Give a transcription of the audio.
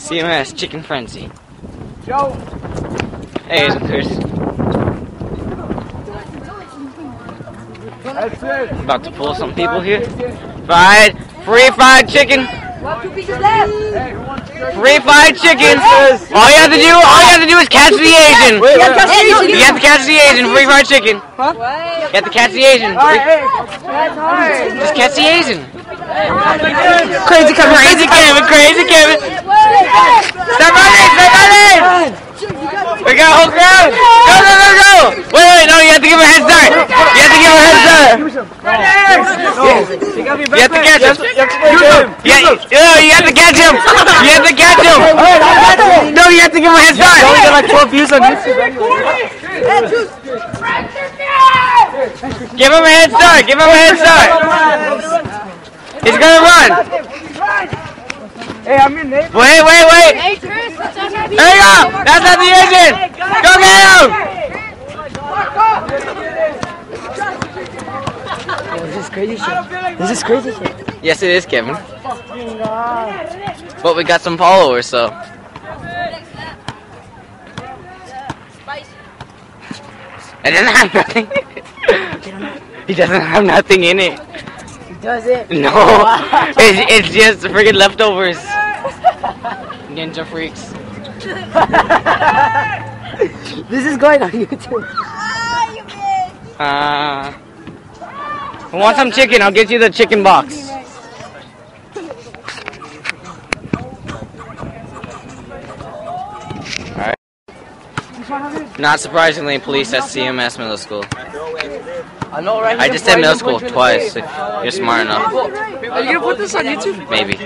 CMS Chicken Frenzy. Joe. Hey, Chris. That's it. About to pull some people here. Free fried chicken. Two pieces left. Free fried chicken. All you have to do is catch the Asian. You have to catch the Asian. Free fried chicken. What? You have to catch the Asian. That's hard. Just catch the Asian. Crazy Kevin. Crazy Kevin. Crazy Kevin. Stop running. Stop running. We got a whole crowd. Go. Wait. No, you have to give him a head start. You have to give him a head start. You have to catch him. You have to catch him. You have to catch him. No, you have to give him a head start. You only got like 12 views on YouTube anyway. Give him a head start. Give him a head start. He's gonna run. Hey, I'm your neighbor. Wait. Hey, Chris, There you go. That's not the engine. Go get him. This is crazy shit. This is crazy shit. Yes, it is, Kevin. But we got some followers, so. It doesn't have nothing. He doesn't have nothing in it. He does it. No, it's just friggin' leftovers. Ninja freaks. This is going on YouTube. Who wants some chicken? I'll get you the chicken box. Alright. Not surprisingly, police at CMS Middle School. I know, right? I just said middle school twice. If you're smart enough. Are you gonna put this on YouTube? Maybe.